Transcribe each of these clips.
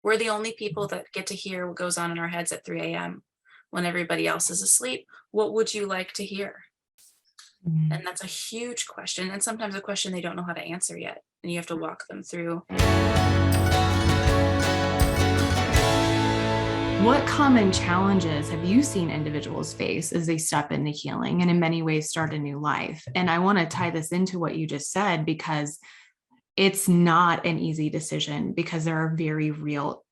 We're the only people that get to hear what goes on in our heads at 3 a.m. when everybody else is asleep. What would you like to hear? Mm. And that's a huge question, and sometimes a question they don't know how to answer yet, and you have to walk them through. What common challenges have you seen individuals face as they step into healing and in many ways start a new life? And I want to tie this into what you just said because it's not an easy decision because there are very real,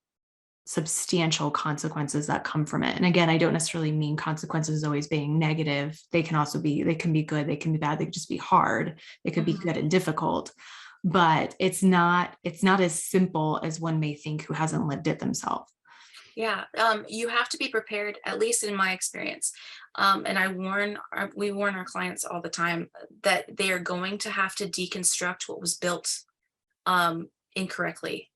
substantial consequences that come from it. And again, I don't necessarily mean consequences always being negative. They can be good, they can be bad, they can just be hard. They could be Mhm. good and difficult, but it's not as simple as one may think who hasn't lived it themselves. Yeah, you have to be prepared, at least in my experience. And we warn our clients all the time that they are going to have to deconstruct what was built incorrectly.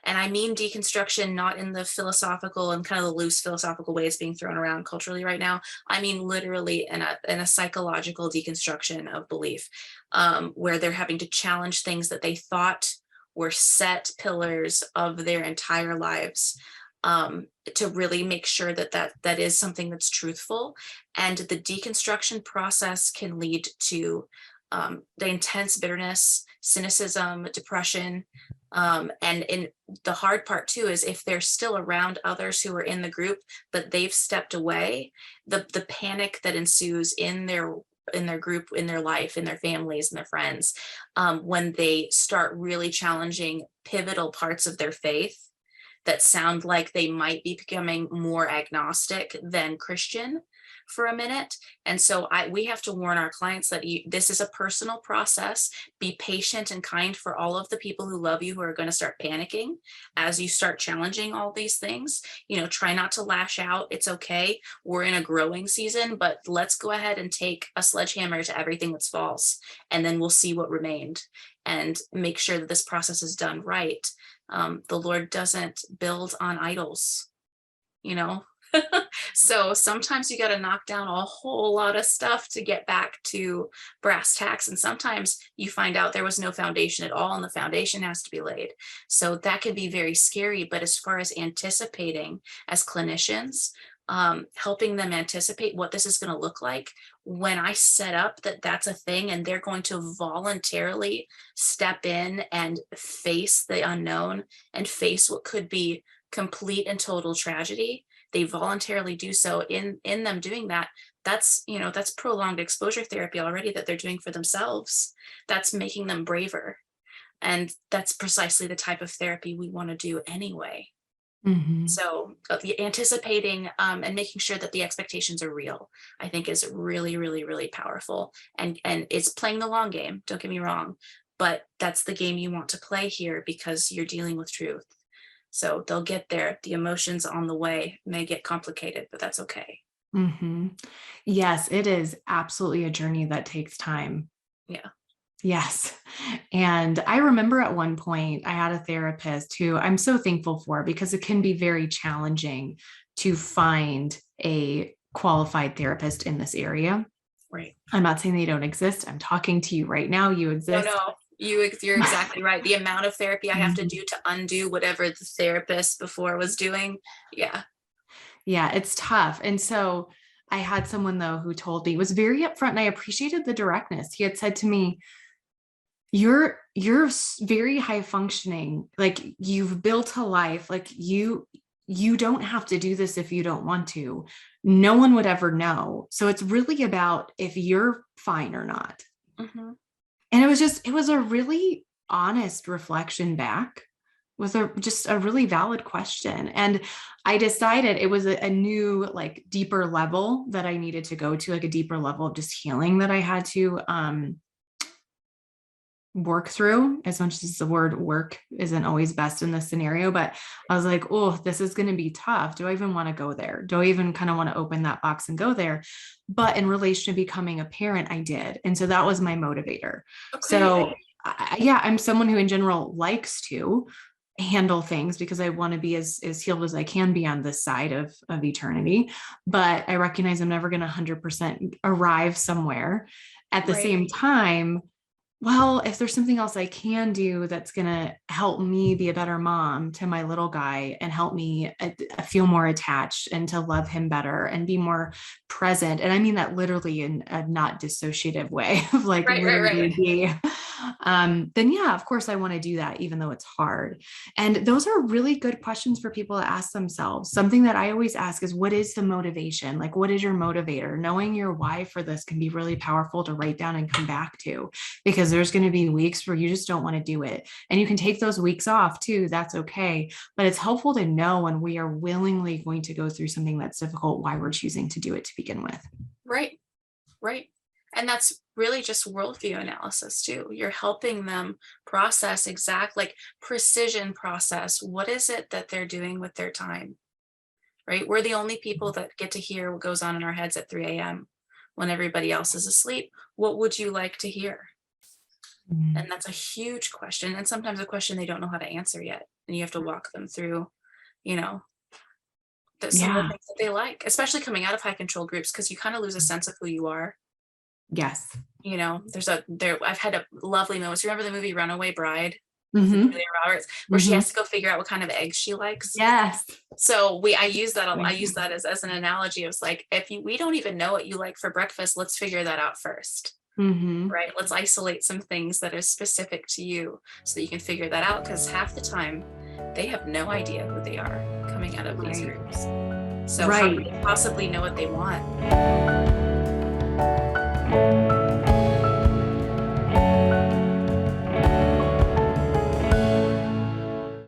And I mean deconstruction not in the philosophical and kind of the loose philosophical way it's being thrown around culturally right now. I mean literally in a psychological deconstruction of belief, where they're having to challenge things that they thought were set pillars of their entire lives, to really make sure that is something that's truthful. And the deconstruction process can lead to the intense bitterness, cynicism, depression. And in the hard part too is if they're still around others who are in the group, but they've stepped away, the panic that ensues in their group, in their life, in their families and their friends, when they start really challenging pivotal parts of their faith that sound like they might be becoming more agnostic than Christian for a minute. And so we have to warn our clients that this is a personal process. Be patient and kind for all of the people who love you who are going to start panicking as you start challenging all these things. Try not to lash out. It's okay. We're in a growing season, but let's go ahead and take a sledgehammer to everything that's false, and then we'll see what remained and make sure that this process is done right. The Lord doesn't build on idols, you know? So sometimes you got to knock down a whole lot of stuff to get back to brass tacks. And sometimes you find out there was no foundation at all and the foundation has to be laid. So that can be very scary. But as far as anticipating as clinicians, helping them anticipate what this is going to look like when I set up that that's a thing and they're going to voluntarily step in and face the unknown and face what could be complete and total tragedy. They voluntarily do so. In them doing that, that's prolonged exposure therapy already that they're doing for themselves. That's making them braver, and that's precisely the type of therapy we want to do anyway. Mhm. So the anticipating, and making sure that the expectations are real, I think is really, really, really powerful. And it's playing the long game. Don't get me wrong, but that's the game you want to play here because you're dealing with truth. So they'll get there. The emotions on the way may get complicated, but that's okay. Mhm. Yes, it is absolutely a journey that takes time. Yeah. Yes. And I remember at one point I had a therapist who I'm so thankful for because it can be very challenging to find a qualified therapist in this area. Right. I'm not saying they don't exist. I'm talking to you right now. You No, exist. no, you're exactly right. The amount of therapy I have to Mhm. do to undo whatever the therapist before was doing. Yeah. Yeah, it's tough. And so I had someone though who told me was very upfront and I appreciated the directness. He had said to me, you're very high functioning, like you've built a life, like you don't have to do this if you don't want to. No one would ever know, so it's really about if you're fine or not. Hmm. And it was a really honest reflection back with a just a really valid question. And I decided it was a new, like, deeper level that I needed to go to, like a deeper level of just healing that I had to work through, as much as the word work isn't always best in this scenario. But I was like, oh, this is going to be tough. Do I even want to go there? Do I even kind of want to open that box and go there? But in relation to becoming a parent, I did. And so that was my motivator. Okay. So yeah, I'm someone who in general likes to handle things because I want to be as healed as I can be on this side of eternity. But I recognize I'm never going to 100% arrive somewhere. At the Right. same time, well, if there's something else I can do that's going to help me be a better mom to my little guy and help me feel more attached and to love him better and be more present. And I mean that literally in a not dissociative way of like Right, right, literally right. be, then yeah, of course I want to do that, even though it's hard. And those are really good questions for people to ask themselves. Something that I always ask is, what is the motivation? Like, what is your motivator? Knowing your why for this can be really powerful to write down and come back to, because there's going to be weeks where you just don't want to do it. And you can take those weeks off too. That's okay. But it's helpful to know when we are willingly going to go through something that's difficult, why we're choosing to do it to begin with. Right, right. And that's really just worldview analysis too. You're helping them process like precision process. What is it that they're doing with their time? Right? We're the only people that get to hear what goes on in our heads at 3 a.m. when everybody else is asleep. What would you like to hear? And Mm. that's a huge question, and sometimes a question they don't know how to answer yet, and you have to walk them through, you know, some of the Yeah. things that they like, especially coming out of high control groups, because you kind of lose a sense of who you are. Yes. I've had a lovely moments. Remember the movie Runaway Bride with Hmm. Julia Roberts, where she Hmm. has to go figure out what kind of eggs she likes? Yes. So I use that as an analogy. It was like, we don't even know what you like for breakfast, let's figure that out first. Hmm. Right? Let's isolate some things that are specific to you so that you can figure that out, because half the time they have no idea who they are coming out of these Right. groups. So how could Right. they possibly know what they want?